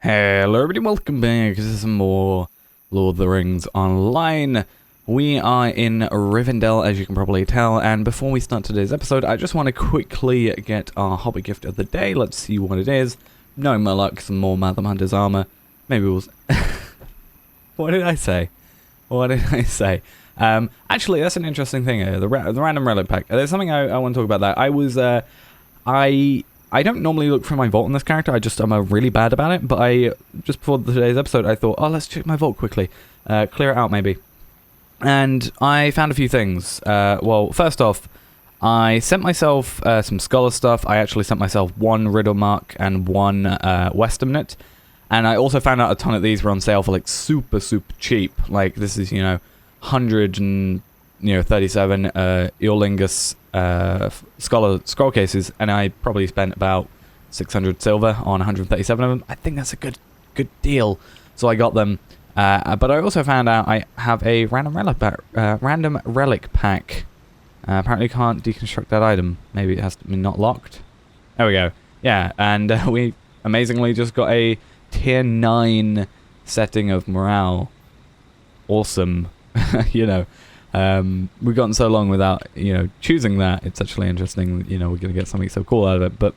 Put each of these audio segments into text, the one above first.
Hello everybody, welcome back to some more Lord of the Rings Online. We are in Rivendell, as you can probably tell, and before we start today's episode, I just want to quickly get our hobby gift of the day. Let's see what it is. Knowing my luck, some more Madam Hunter's armor. Maybe we'll... What did I say? What did I say? Actually, that's an interesting thing here, the random relic pack. There's something I want to talk about that. I don't normally look for my vault in this character, I'm really bad about it, but just before today's episode, I thought, oh, let's check my vault quickly. Clear it out, maybe. And I found a few things. Well, first off, I sent myself some Scholar stuff. I actually sent myself one Riddle Mark and one Westamnet. And I also found out a ton of these were on sale for, like, super cheap. Like, this is, 137 Eorlingus scroll cases, and I probably spent about 600 silver on 137 of them. I think that's a good deal, so I got them. But I also found out I have a random relic pack. Apparently can't deconstruct that item. Maybe it has to be not locked. There we go. Yeah, and we amazingly just got a tier 9 setting of morale. Awesome. We've gotten so long without, choosing that. It's actually interesting, we're going to get something so cool out of it. But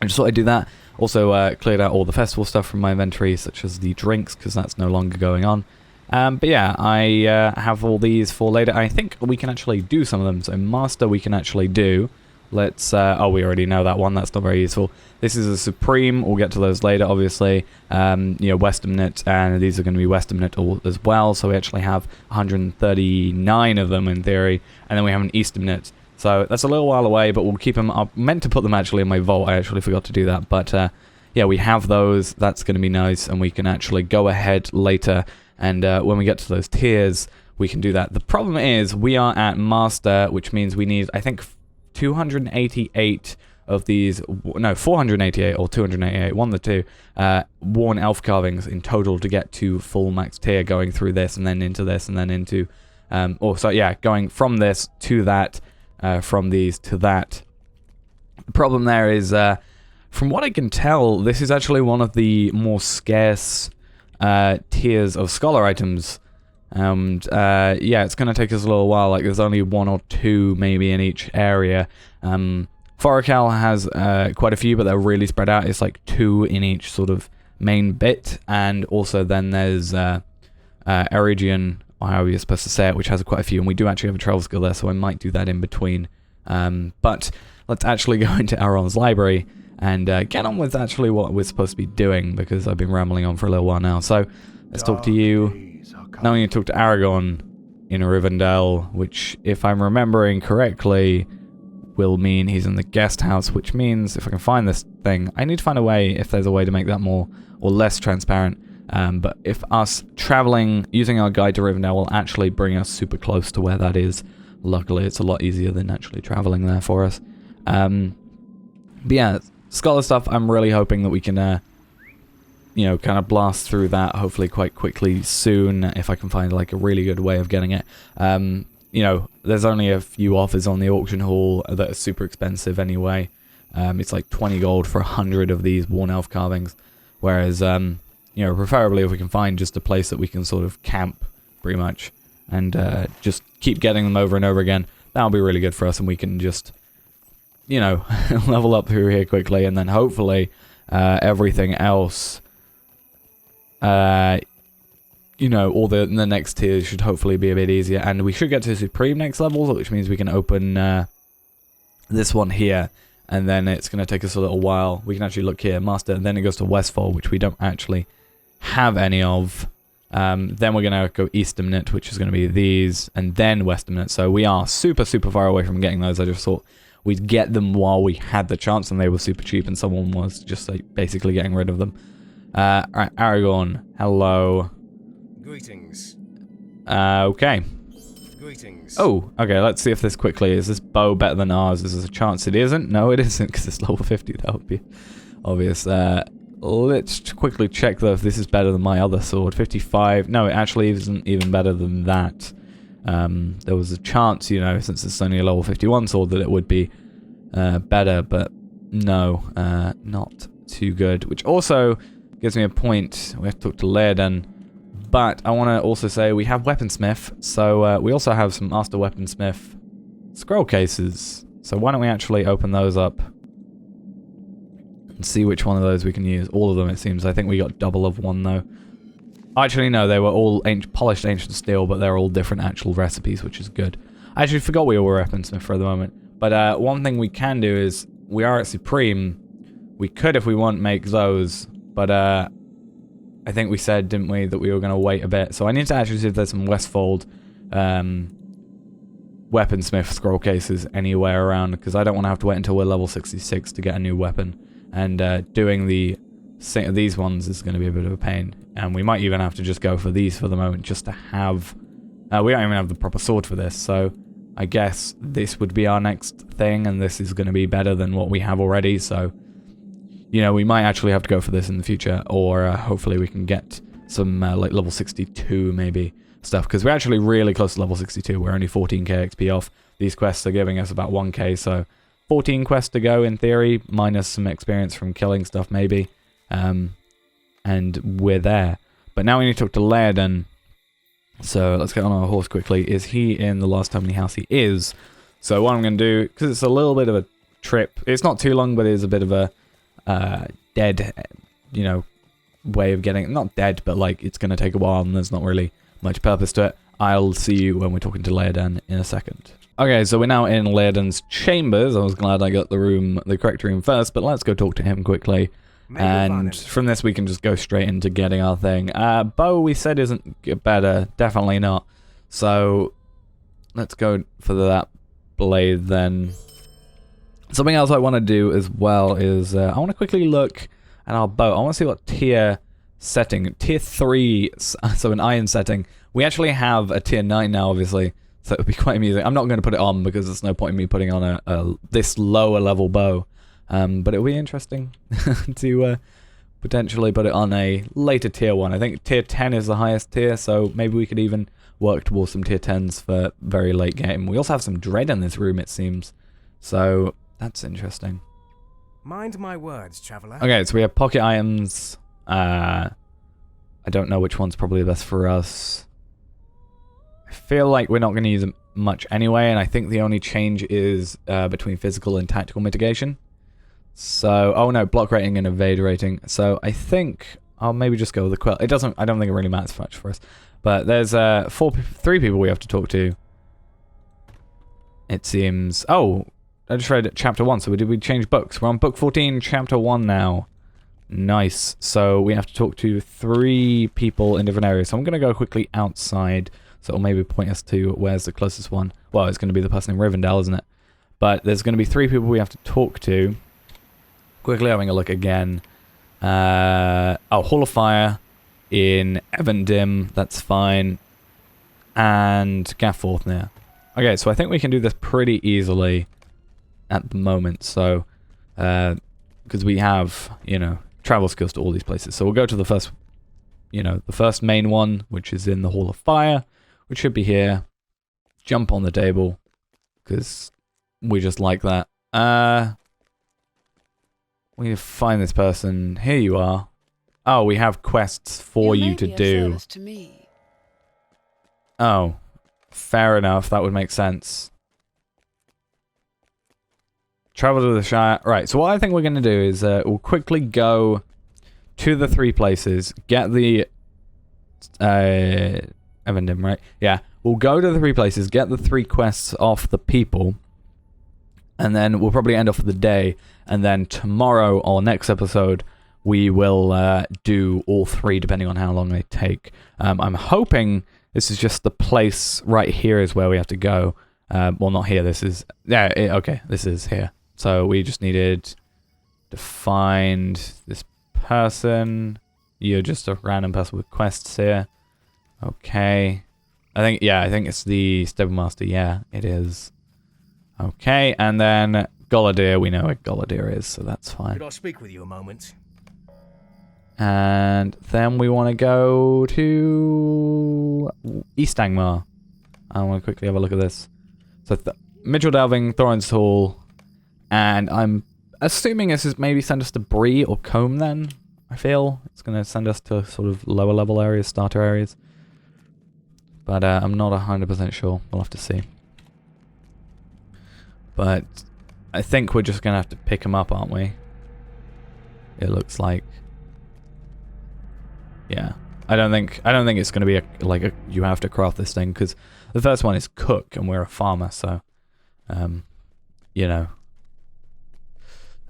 I just thought I'd do that. Also, cleared out all the festival stuff from my inventory, such as the drinks, because that's no longer going on. But yeah, I have all these for later. I think we can actually do some of them. So Master we can actually do. Let's, oh, we already know that one. That's not very useful. This is a Supreme. We'll get to those later, obviously. Westamnet, and these are going to be Westamnet as well. So we actually have 139 of them in theory. And then we have an Eastamnet. So that's a little while away, but we'll keep them up. Meant to put them actually in my vault. I actually forgot to do that. But yeah, we have those. That's going to be nice. And we can actually go ahead later. And when we get to those tiers, we can do that. The problem is we are at Master, which means we need, I think, 288 of these, no, 488 or 288, one of the two, worn elf carvings in total to get to full max tier, going through this and then into this and then into, going from this to that, from these to that. The problem there is, from what I can tell, this is actually one of the more scarce tiers of scholar items. And yeah, it's going to take us a little while. Like, there's only one or two maybe in each area. Foracal has quite a few, but they're really spread out. It's like 2 in each sort of main bit. And also then there's Eregion, or however you're supposed to say it, which has quite a few. And we do actually have a travel skill there, so I might do that in between. But let's actually go into Elrond's library and get on with actually what we're supposed to be doing, because I've been rambling on for a little while now. So let's talk to you. Now we need to talk to Aragorn in Rivendell, which, if I'm remembering correctly, will mean he's in the guest house, which means if I can find this thing, I need to find a way, if there's a way to make that more or less transparent. But if us traveling, using our guide to Rivendell will actually bring us super close to where that is, luckily it's a lot easier than actually traveling there for us. But yeah, Scholar stuff, I'm really hoping that we can kind of blast through that, hopefully quite quickly soon, if I can find like a really good way of getting it. There's only a few offers on the auction hall that are super expensive anyway. It's like 20 gold for 100 of these worn elf carvings, whereas, preferably if we can find just a place that we can sort of camp, pretty much, and just keep getting them over and over again, that'll be really good for us, and we can just, level up through here quickly, and then hopefully everything else... all the next tiers should hopefully be a bit easier, and we should get to Supreme next level, which means we can open this one here, and then it's going to take us a little while. We can actually look here, Master, and then it goes to Westfall, which we don't actually have any of. Then we're going to go Eastamnet, which is going to be these, and then Westamnet, so we are super far away from getting those. I just thought we'd get them while we had the chance, and they were super cheap, and someone was just like basically getting rid of them. Alright, Aragorn, hello. Greetings. Okay. Greetings. Oh, okay, let's see if this quickly. Is this bow better than ours? Is there a chance it isn't? No, it isn't, because it's level 50. That would be obvious. Let's quickly check, though, if this is better than my other sword. 55. No, it actually isn't even better than that. There was a chance, since it's only a level 51 sword, that it would be better, but no, not too good. Which also Gives me a point. We have to talk to Leardan. But I want to also say we have Weaponsmith. So we also have some Master Weaponsmith scroll cases. So why don't we actually open those up and see which one of those we can use. All of them, it seems. I think we got double of one, though. Actually, no, they were all polished ancient steel, but they're all different actual recipes, which is good. I actually forgot we were Weaponsmith for the moment. But one thing we can do is, we are at Supreme. We could, if we want, make those. But I think we said, didn't we, that we were going to wait a bit. So I need to actually see if there's some Westfold Weaponsmith scroll cases anywhere around, because I don't want to have to wait until we're level 66 to get a new weapon. And doing these ones is going to be a bit of a pain. And we might even have to just go for these for the moment, just to have... we don't even have the proper sword for this, so I guess this would be our next thing, and this is going to be better than what we have already, so... You know, we might actually have to go for this in the future, or hopefully we can get some, like, level 62, maybe, stuff. Because we're actually really close to level 62. We're only 14k XP off. These quests are giving us about 1k, so 14 quests to go, in theory, minus some experience from killing stuff, maybe. And we're there. But now we need to talk to Leardan. So let's get on our horse quickly. Is he in the last Harmony house? He is. So what I'm going to do, because it's a little bit of a trip. It's not too long, but it is a bit of a dead, you know, way of getting... Not dead, but like it's going to take a while and there's not really much purpose to it. I'll see you when we're talking to Leardan in a second. Okay, so we're now in Leardan's chambers. I was glad I got the correct room first, but let's go talk to him quickly. And from this we can just go straight into getting our thing. Bow we said isn't better, definitely not. So let's go for that blade then. Something else I want to do as well is I want to quickly look at our bow. I want to see what tier setting, tier 3, so an iron setting. We actually have a tier 9 now, obviously, so it would be quite amusing. I'm not going to put it on because there's no point in me putting on this lower level bow. But it'll be interesting to potentially put it on a later tier 1. I think tier 10 is the highest tier, so maybe we could even work towards some tier 10s for very late game. We also have some dread in this room, it seems. So that's interesting. Mind my words, traveler. Okay, so we have pocket items. I don't know which one's probably the best for us. I feel like we're not going to use them much anyway, and I think the only change is between physical and tactical mitigation. So, oh no, block rating and evade rating. So I think I'll maybe just go with the quill. It doesn't, I don't think it really matters much for us. But there's 3 people we have to talk to. It seems. Oh, I just read chapter 1. So we change books? We're on book 14, chapter 1 now. Nice. So we have to talk to 3 people in different areas. So I'm gonna go quickly outside. So it'll maybe point us to where's the closest one. Well, it's gonna be the person in Rivendell, isn't it? But there's gonna be 3 people we have to talk to. Quickly having a look again. Oh, Hall of Fire in Evendim, that's fine. And Gafforthner. Okay, so I think we can do this pretty easily at the moment. So, because we have, you know, travel skills to all these places. So we'll go to the first, you know, the first main one, which is in the Hall of Fire, which should be here. Jump on the table, because we just like that. We need to find this person. Here you are. Oh, we have quests for you to do. To me. Oh, fair enough. That would make sense. Travel to the Shire. Right, so what I think we're going to do is we'll quickly go to the 3 places, get the... Evendim, right? Yeah. We'll go to the 3 places, get the 3 quests off the people, and then we'll probably end off the day. And then tomorrow or next episode, we will do all 3, depending on how long they take. I'm hoping this is just the place right here is where we have to go. Well, not here. This is... Yeah, okay. This is here. So we just needed to find this person. You're just a random person with quests here. Okay. I think it's the Stablemaster. Yeah, it is. Okay, and then... Goladir, we know where Goladir is, so that's fine. Could I speak with you a moment? And then we want to go to East Angmar. I want to quickly have a look at this. So Mitchell Delving, Thorin's Hall, and I'm assuming this is maybe send us to Bree or Combe then. I feel it's going to send us to sort of lower level areas, starter areas. But I'm not 100% sure. We'll have to see. But I think we're just going to have to pick them up, aren't we? It looks like. Yeah. I don't think it's going to be a you have to craft this thing, because the first one is cook and we're a farmer, so you know,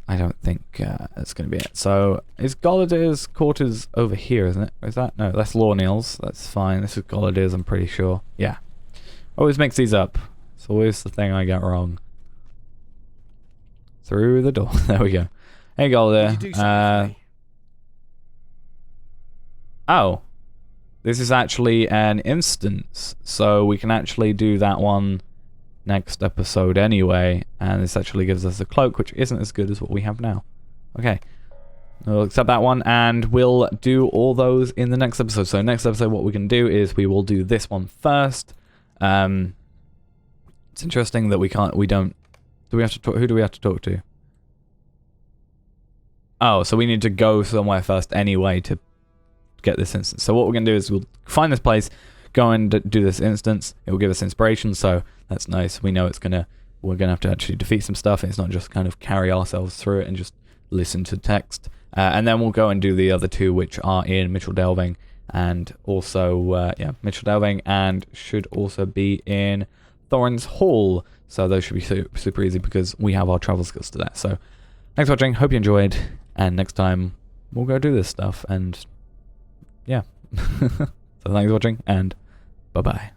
I don't think it's going to be it. So is Goladir's quarters over here, isn't it? Is that? No, that's Lorneil's. That's fine. This is Goladir's, I'm pretty sure. Yeah. Always mix these up. It's always the thing I get wrong. Through the door. There we go. Hey Goladir. Would you do something for me? Oh. This is actually an instance, so we can actually do that one next episode anyway, and this actually gives us a cloak, which isn't as good as what we have now. Okay. We'll accept that one, and we'll do all those in the next episode. So next episode, what we can do is we will do this one first. It's interesting that we don't... Do we have to talk... Who do we have to talk to? Oh, so we need to go somewhere first anyway to get this instance. So what we're going to do is we'll find this place, go and do this instance. It will give us inspiration, so that's nice. We know we're gonna have to actually defeat some stuff. It's not just kind of carry ourselves through it and just listen to text. And then we'll go and do the other two, which are in Mitchell Delving, and also Mitchell Delving, and should also be in Thorin's Hall. So those should be super easy because we have our travel skills to that. So thanks for watching. Hope you enjoyed, and next time we'll go do this stuff. And yeah. So thanks for watching, and bye bye.